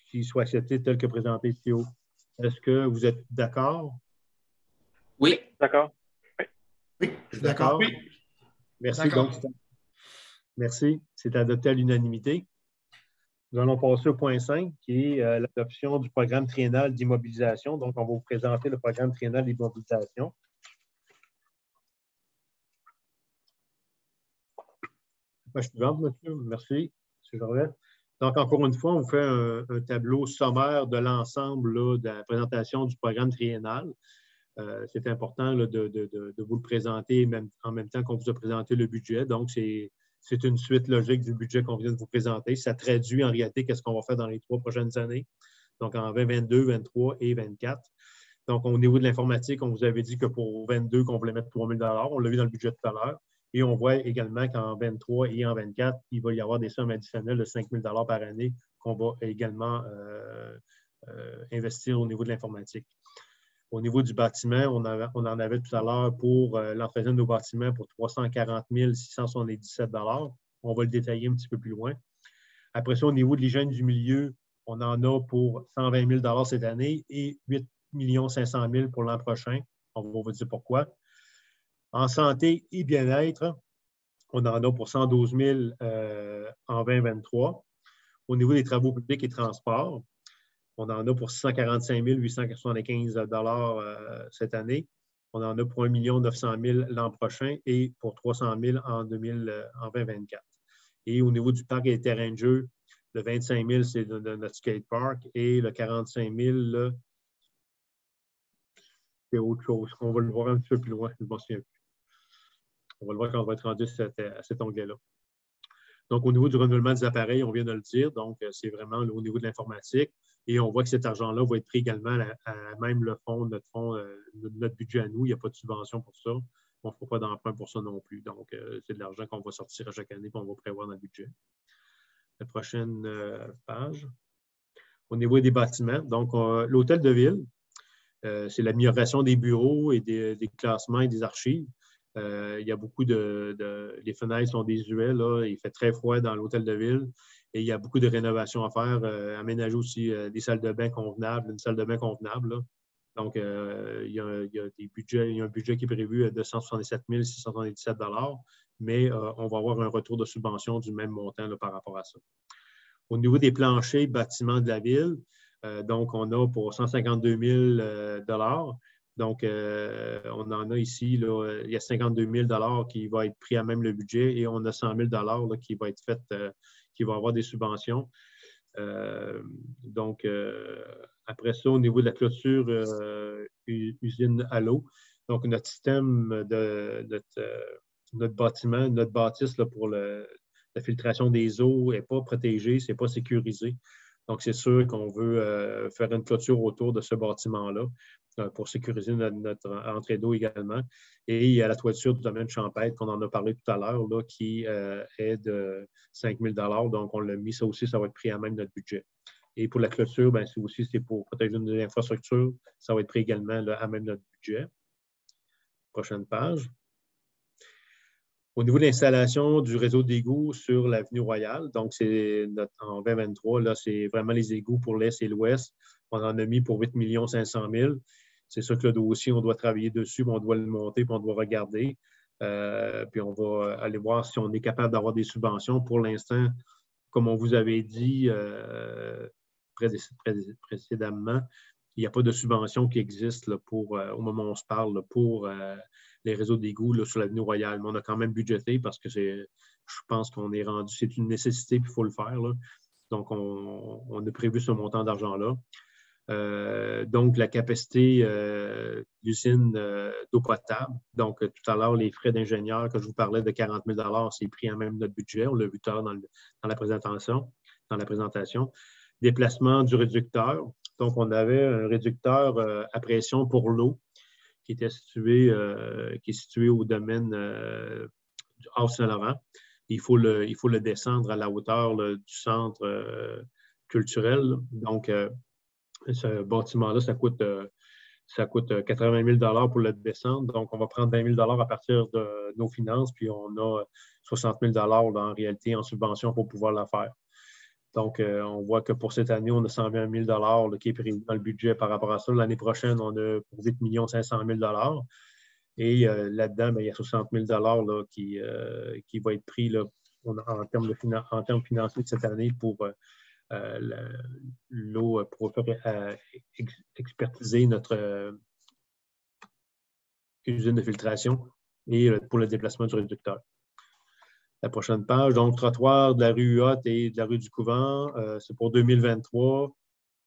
S2: qui soit accepté tel que présenté ici haut. Est-ce que vous êtes d'accord?
S4: Oui, d'accord.
S6: Oui, je suis d'accord. Oui.
S2: Merci. Donc, merci. C'est adopté à l'unanimité. Nous allons passer au point 5, qui est l'adoption du programme triennal d'immobilisation. Donc, on va vous présenter le programme triennal d'immobilisation. Page suivante, monsieur. Merci, M. Gervais. Donc, encore une fois, on vous fait un tableau sommaire de l'ensemble de la présentation du programme triennal. C'est important là, de vous le présenter en même temps qu'on vous a présenté le budget. Donc, c'est une suite logique du budget qu'on vient de vous présenter. Ça traduit en réalité qu'est-ce qu'on va faire dans les 3 prochaines années, donc en 2022, 2023 et 2024. Donc, au niveau de l'informatique, on vous avait dit que pour 2022, qu'on voulait mettre 3 000 $. On l'a vu dans le budget tout à l'heure. Et on voit également qu'en 2023 et en 2024, il va y avoir des sommes additionnelles de 5 000 $ par année qu'on va également investir au niveau de l'informatique. Au niveau du bâtiment, on en avait tout à l'heure pour l'entretien de nos bâtiments pour 340 677 $. On va le détailler un petit peu plus loin. Après ça, au niveau de l'hygiène du milieu, on en a pour 120 000 $ cette année et 8 500 000 $ pour l'an prochain. On va vous dire pourquoi. En santé et bien-être, on en a pour 112 000 en 2023. Au niveau des travaux publics et transports, on en a pour 645 875 $ cette année. On en a pour 1 900 000 $ l'an prochain et pour 300 000 en 2024. Et au niveau du parc et des terrains de jeu, Le 25 000, c'est de notre skatepark. Et le 45 000, là, c'est autre chose. On va le voir un petit peu plus loin, je ne m'en souviens plus. On va le voir quand on va être rendu à cet onglet-là. Donc, au niveau du renouvellement des appareils, on vient de le dire. Donc, c'est vraiment au niveau de l'informatique. Et on voit que cet argent-là va être pris également à même le fonds, notre budget à nous. Il n'y a pas de subvention pour ça. On ne fera pas d'emprunt pour ça non plus. Donc, c'est de l'argent qu'on va sortir à chaque année et qu'on va prévoir dans le budget. La prochaine page. Au niveau des bâtiments, donc, l'hôtel de ville, c'est l'amélioration des bureaux et des classements et des archives. Il y a beaucoup les fenêtres sont désuètes, là. Il fait très froid dans l'hôtel de ville et il y a beaucoup de rénovations à faire. Aménager aussi des salles de bain convenables, une salle de bain convenable, là. Donc, il y a un budget qui est prévu de 177 677 $, mais on va avoir un retour de subvention du même montant là, par rapport à ça. Au niveau des planchers bâtiments de la ville, donc, on a pour 152 000 $. Donc, on en a ici, là, il y a 52 000 $ qui va être pris à même le budget et on a 100 000 $ là, qui va être fait, qui va avoir des subventions. Donc, après ça, au niveau de la clôture usine à l'eau, donc notre système de notre bâtiment, notre bâtisse là, pour la filtration des eaux n'est pas protégée, ce n'est pas sécurisé. Donc, c'est sûr qu'on veut faire une clôture autour de ce bâtiment-là pour sécuriser notre entrée d'eau également. Et il y a la toiture du domaine champêtre qu'on en a parlé tout à l'heure, qui est de 5 000 $. Donc, on l'a mis, ça aussi, ça va être pris à même notre budget. Et pour la clôture, bien, c'est pour protéger nos infrastructures. Ça va être pris également là, à même notre budget. Prochaine page. Au niveau de l'installation du réseau d'égouts sur l'avenue Royale, donc c'est en 2023, là, c'est vraiment les égouts pour l'Est et l'Ouest. On en a mis pour 8 500 000. C'est sûr que le dossier, on doit travailler dessus, on doit le monter, puis on doit regarder. Puis on va aller voir si on est capable d'avoir des subventions. Pour l'instant, comme on vous avait dit précédemment, il n'y a pas de subvention qui existe là, au moment où on se parle là, pour les réseaux d'égouts sur l'avenue Royale. Mais on a quand même budgété parce que je pense qu'on est rendu, c'est une nécessité et il faut le faire. Là. Donc, on a prévu ce montant d'argent-là. Donc, la capacité d'usine d'eau potable. Donc, tout à l'heure, les frais d'ingénieur que je vous parlais de 40 000 $, c'est pris à même notre budget. On l'a vu tout à l'heure dans la présentation. Déplacement du réducteur. Donc, on avait un réducteur à pression pour l'eau qui est situé au domaine du Havre-Saint-Laurent. Il faut le descendre à la hauteur là, du centre culturel. Là. Donc, ce bâtiment-là, ça coûte 80 000 $ pour le descendre. Donc, on va prendre 20 000 $ à partir de nos finances, puis on a 60 000 $ là, en réalité en subvention pour pouvoir la faire. Donc, on voit que pour cette année, on a 120 000 $ là, qui est prévu dans le budget par rapport à ça. L'année prochaine, on a pour 8 500 000 $. Et là-dedans, bien, il y a 60 000 $ là, qui va être pris là, en termes financiers de cette année pour l'eau, pour expertiser notre usine de filtration et pour le déplacement du réducteur. La prochaine page, donc trottoir de la rue Huot et de la rue du Couvent, c'est pour 2023.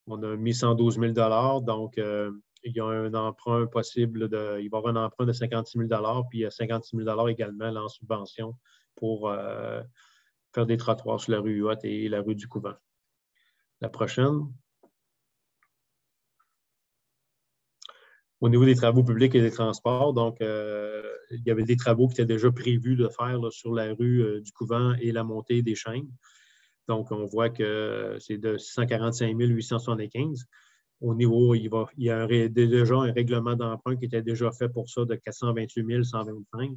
S2: On a mis 112 000 $. Donc, il y a un emprunt possible, il va y avoir un emprunt de 56 000 $, puis il y a 56 000 $ également là, en subvention pour faire des trottoirs sur la rue Huot et la rue du Couvent. La prochaine. Au niveau des travaux publics et des transports, donc, il y avait des travaux qui étaient déjà prévus de faire là, sur la rue du Couvent et la montée des Chaînes. Donc, on voit que c'est de 645 875. Au niveau, il y a déjà un règlement d'emprunt qui était déjà fait pour ça de 428 125.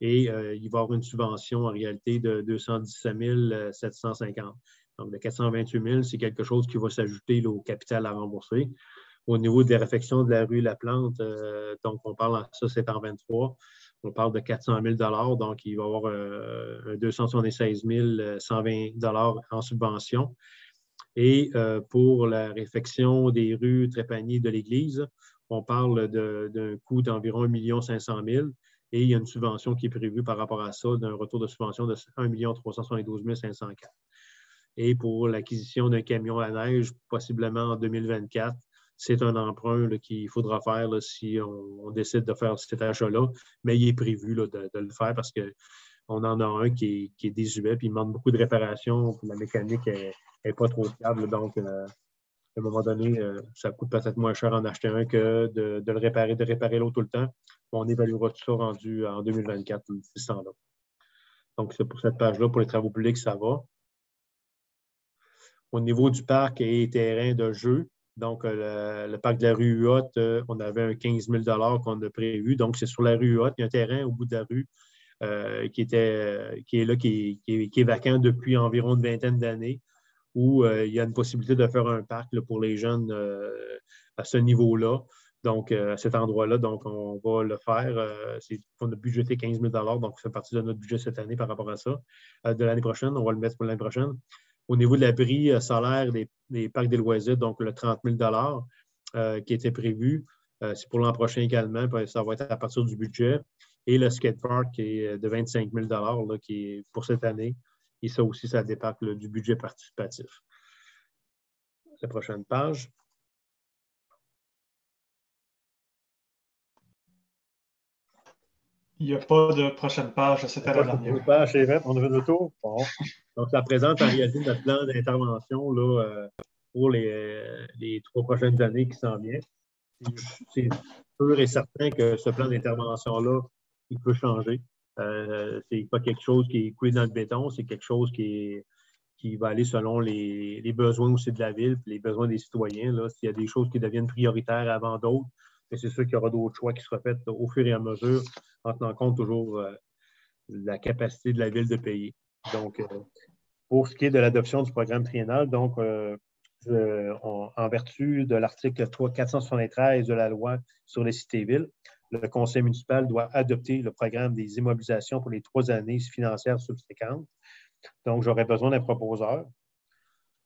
S2: Et il va y avoir une subvention en réalité de 217 750. Donc, de 428 000, c'est quelque chose qui va s'ajouter au capital à rembourser. Au niveau des réfections de la rue La Plante, donc on parle, ça c'est en 23, on parle de 400 000 $, donc il va y avoir 276 120 $ en subvention. Et pour la réfection des rues Trépanier de l'Église, on parle d'un coût d'environ 1 500 000 $ et il y a une subvention qui est prévue par rapport à ça, d'un retour de subvention de 1 372 504. Et pour l'acquisition d'un camion à neige, possiblement en 2024, c'est un emprunt qu'il faudra faire là, si on décide de faire cet achat-là. Mais il est prévu là, de le faire parce qu'on en a un qui est désuet, puis il demande beaucoup de réparations, puis la mécanique n'est pas trop fiable. Donc, à un moment donné, ça coûte peut-être moins cher en acheter un que de le réparer, de réparer l'autre tout le temps. On évaluera tout ça rendu en 2024, ce temps-là. Donc, c'est pour cette page-là, pour les travaux publics, ça va. Au niveau du parc et terrain de jeu, donc le parc de la rue Huot, on avait un 15 000 qu'on a prévu. Donc, c'est sur la rue Huot. Il y a un terrain au bout de la rue qui est vacant depuis environ une vingtaine d'années, où il y a une possibilité de faire un parc là, pour les jeunes à ce niveau-là. Donc, à cet endroit-là, donc on va le faire. On a budgété 15 000 donc ça fait partie de notre budget cette année par rapport à ça. De l'année prochaine, on va le mettre pour l'année prochaine. Au niveau de l'abri solaire des parcs des loisirs, donc le 30 000 qui était prévu, c'est pour l'an prochain également, puis ça va être à partir du budget. Et le skatepark qui est de 25 000 là, qui est pour cette année. Et ça aussi, ça dépasse du budget participatif. La prochaine page.
S1: Il n'y a pas de prochaine page, c'était la dernière.
S2: Page, c'est vrai, on a fait le tour. Bon. Donc, ça présente en réalité notre plan d'intervention là, pour les 3 prochaines années qui s'en viennent. C'est sûr et certain que ce plan d'intervention-là, il peut changer. C'est pas quelque chose qui est coulé dans le béton, c'est quelque chose qui va aller selon les besoins aussi de la ville, puis les besoins des citoyens. Là. S'il y a des choses qui deviennent prioritaires avant d'autres, c'est sûr qu'il y aura d'autres choix qui seront faits au fur et à mesure, en tenant compte toujours la capacité de la ville de payer. Donc, pour ce qui est de l'adoption du programme triennal, donc, en vertu de l'article 473 de la loi sur les cités-villes, le conseil municipal doit adopter le programme des immobilisations pour les 3 années financières subséquentes. Donc, j'aurais besoin d'un proposeur.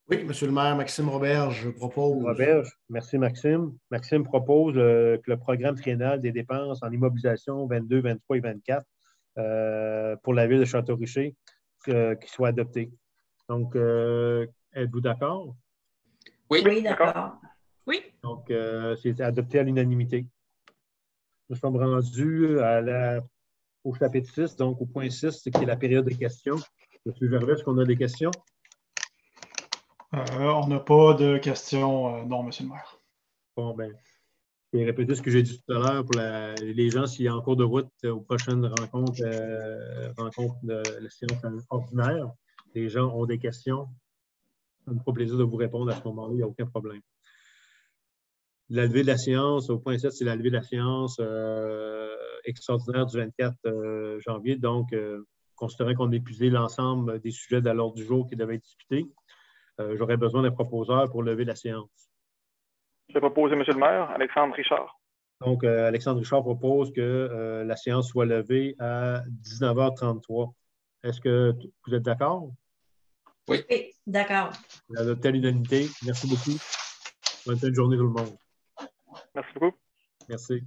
S6: Oui, Monsieur le maire, Maxime Robert, je propose.
S2: Robert, merci Maxime. Maxime propose que le programme triennal des dépenses en immobilisation 22, 23 et 24 pour la ville de Château-Richer qui soit adopté. Donc, êtes-vous d'accord?
S5: Oui, d'accord.
S3: Oui.
S2: Donc, c'est adopté à l'unanimité. Nous sommes rendus au chapitre 6, donc au point 6, qui est la période de questions. M. Gervais, est-ce qu'on a des questions?
S1: On n'a pas de questions, non, M. le maire.
S2: Bon, bien, je vais répéter ce que j'ai dit tout à l'heure pour les gens, s'il y a en cours de route aux prochaines rencontres de la séance ordinaire, les gens ont des questions. Ça me fera plaisir de vous répondre à ce moment-là, il n'y a aucun problème. La levée de la séance, au point 7, c'est la levée de la séance extraordinaire du 24 janvier. Donc, considérant qu'on a épuisé l'ensemble des sujets de l'ordre du jour qui devaient être discutés, j'aurais besoin d'un proposeur pour lever la séance.
S4: Je vais proposer, M. le maire, Alexandre Richard.
S2: Donc, Alexandre Richard propose que la séance soit levée à 19h33. Est-ce que vous êtes d'accord?
S5: Oui, d'accord.
S2: Adopté à l'unanimité. Merci beaucoup. Bonne fin de journée, tout le monde.
S4: Merci beaucoup.
S2: Merci.